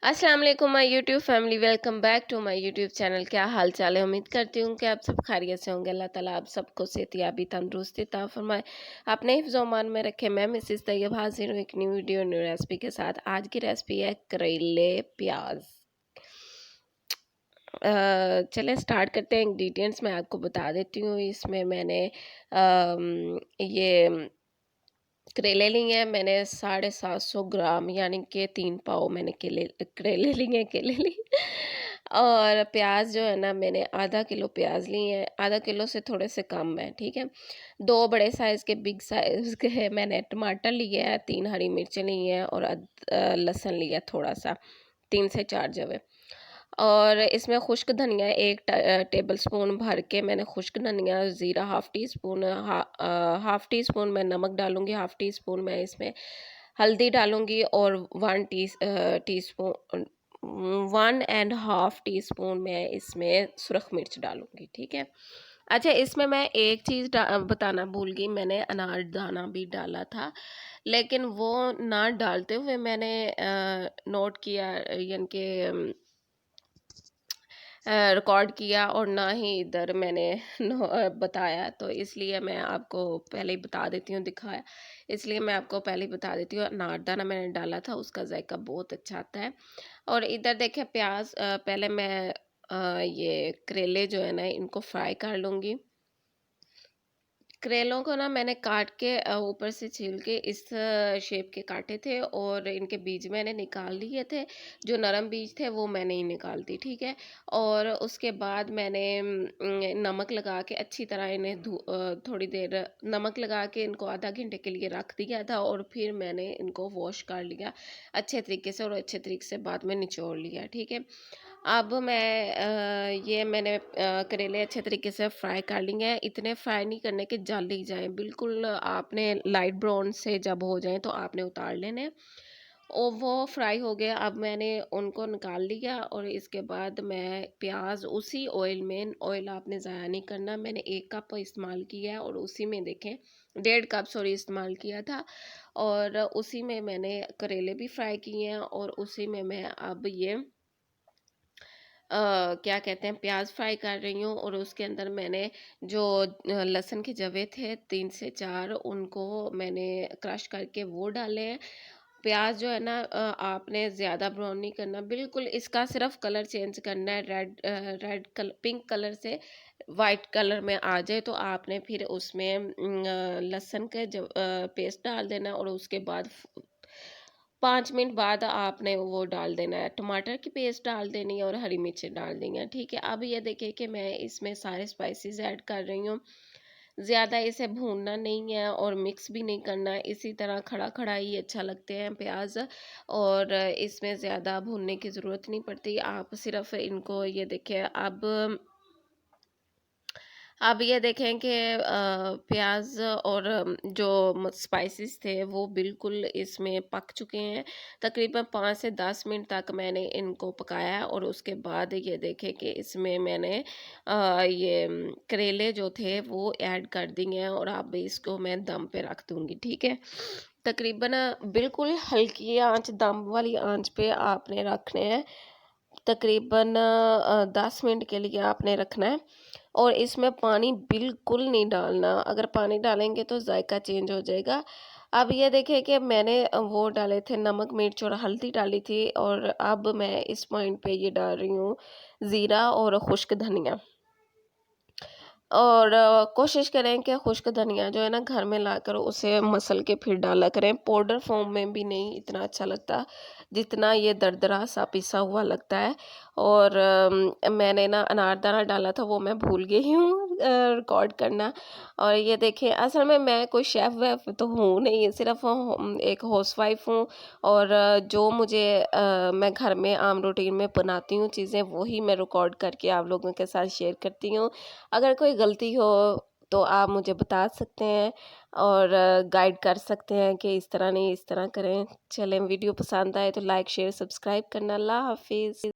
अस्सलाम वालेकुम my YouTube family, welcome back to my YouTube channel. क्या हाल चाल है? उम्मीद करती हूँ कि आप सब खैरियत से होंगे। अल्लाह ताला आप सबको सेहतयाबी तंदुरुस्ती अता फरमाए, अपने हिफ्ज़ व अमान में रखे। मैं मिसेस तैयब हाजिर हूँ एक न्यू वीडियो न्यू रेसिपी के साथ। आज की रेसिपी है करेले प्याज। चलें स्टार्ट करते हैं। इंग्रेडिएंट्स मैं आपको बता देती हूँ। इसमें मैंने ये करेले लिए हैं मैंने 750 ग्राम, यानी कि 3 पाव मैंने केले करेले लिए, केले लिए। और प्याज जो है ना, मैंने आधा किलो प्याज लिए हैं, आधा किलो से थोड़े से कम है, ठीक है। 2 बड़े साइज़ के बिग साइज़ के मैंने टमाटर लिए हैं, 3 हरी मिर्चें ली हैं और लहसुन लिया थोड़ा सा, 3 से 4 जवे। और इसमें खुश्क धनिया 1 टेबल स्पून भर के मैंने खुश्क धनिया, ज़ीरा half tea spoon, half tea spoon मैं नमक डालूँगी, हाफ़ टी स्पून मैं इसमें हल्दी डालूँगी और 1 टी स्पून मैं इसमें सुरख मिर्च डालूँगी, ठीक है। अच्छा, इसमें मैं एक चीज़ बताना भूल गई, मैंने अनारदाना भी डाला था, लेकिन वो ना डालते हुए मैंने नोट किया, यानी कि रिकॉर्ड किया, और ना ही इधर मैंने बताया, तो इसलिए मैं आपको पहले ही बता देती हूँ, दिखाया, इसलिए मैं आपको पहले ही बता देती हूँ। अनारदाना मैंने डाला था, उसका जायका बहुत अच्छा आता है। और इधर देखिए प्याज, पहले मैं ये करेले जो है ना, इनको फ्राई कर लूँगी। करेलों को ना मैंने काट के ऊपर से छील के इस शेप के काटे थे, और इनके बीज मैंने निकाल लिए थे। जो नरम बीज थे वो मैंने ही निकाल दी, ठीक है। और उसके बाद मैंने नमक लगा के अच्छी तरह इन्हें थोड़ी देर नमक लगा के इनको आधा घंटे के लिए रख दिया था, और फिर मैंने इनको वॉश कर लिया अच्छे तरीके से, और अच्छे तरीके से बाद में निचोड़ लिया, ठीक है। अब मैं ये मैंने करेले अच्छे तरीके से फ्राई कर लिए हैं। इतने फ्राई नहीं करने के जल ही जाएँ, बिल्कुल आपने लाइट ब्राउन से जब हो जाएँ तो आपने उतार लेने हैं। और वो फ्राई हो गए, अब मैंने उनको निकाल लिया, और इसके बाद मैं प्याज उसी ऑयल में, ऑयल आपने ज़ाया नहीं करना, मैंने 1 कप इस्तेमाल किया है, और उसी में देखें 1.5 कप सॉरी इस्तेमाल किया था, और उसी में मैंने करेले भी फ्राई किए हैं, और उसी में मैं अब ये क्या कहते हैं, प्याज फ्राई कर रही हूँ, और उसके अंदर मैंने जो लहसुन के जवे थे 3 से 4, उनको मैंने क्रश करके वो डाले हैं। प्याज जो है ना, आपने ज़्यादा ब्राउन नहीं करना, बिल्कुल इसका सिर्फ कलर चेंज करना है, रेड कलर, पिंक कलर से वाइट कलर में आ जाए, तो आपने फिर उसमें लहसुन के पेस्ट डाल देना, और उसके बाद 5 मिनट बाद आपने वो डाल देना है, टमाटर की पेस्ट डाल देनी है, और हरी मिर्ची डाल देंगे, ठीक है। अब ये देखिए कि मैं इसमें सारे स्पाइसेस ऐड कर रही हूँ। ज़्यादा इसे भूनना नहीं है और मिक्स भी नहीं करना है, इसी तरह खड़ा खड़ा ही अच्छा लगते हैं प्याज, और इसमें ज़्यादा भूनने की ज़रूरत नहीं पड़ती। आप सिर्फ इनको ये देखिए, अब ये देखें कि प्याज और जो स्पाइसेस थे वो बिल्कुल इसमें पक चुके हैं। तकरीबन 5 से 10 मिनट तक मैंने इनको पकाया, और उसके बाद ये देखें कि इसमें मैंने ये करेले जो थे वो ऐड कर दिए हैं, और अब इसको मैं दम पे रख दूँगी, ठीक है। तकरीबन बिल्कुल हल्की आंच, दम वाली आंच पे आपने रखने हैं। तकरीबन 10 मिनट के लिए आपने रखना है, और इसमें पानी बिल्कुल नहीं डालना, अगर पानी डालेंगे तो जायका चेंज हो जाएगा। अब ये देखिए कि मैंने वो डाले थे, नमक, मिर्च और हल्दी डाली थी, और अब मैं इस पॉइंट पे ये डाल रही हूँ ज़ीरा और खुश्क धनिया। और कोशिश करें कि खुश्क धनिया जो है ना, घर में लाकर उसे मसल के फिर डाला करें, पाउडर फॉर्म में भी नहीं इतना अच्छा लगता जितना ये दरदरा सा पिसा हुआ लगता है। और मैंने ना अनारदाना डाला था, वो मैं भूल गई हूँ रिकॉर्ड करना। और ये देखिए, असल में मैं कोई शेफ़ वेफ़ तो हूँ नहीं, सिर्फ एक हाउसवाइफ़ हूँ, और जो मुझे मैं घर में आम रूटीन में बनाती हूँ चीज़ें, वही मैं रिकॉर्ड करके आप लोगों के साथ शेयर करती हूँ। अगर कोई गलती हो तो आप मुझे बता सकते हैं, और गाइड कर सकते हैं कि इस तरह नहीं, इस तरह करें। चलें, वीडियो पसंद आए तो लाइक शेयर सब्सक्राइब करना। अल्लाह हाफिज़।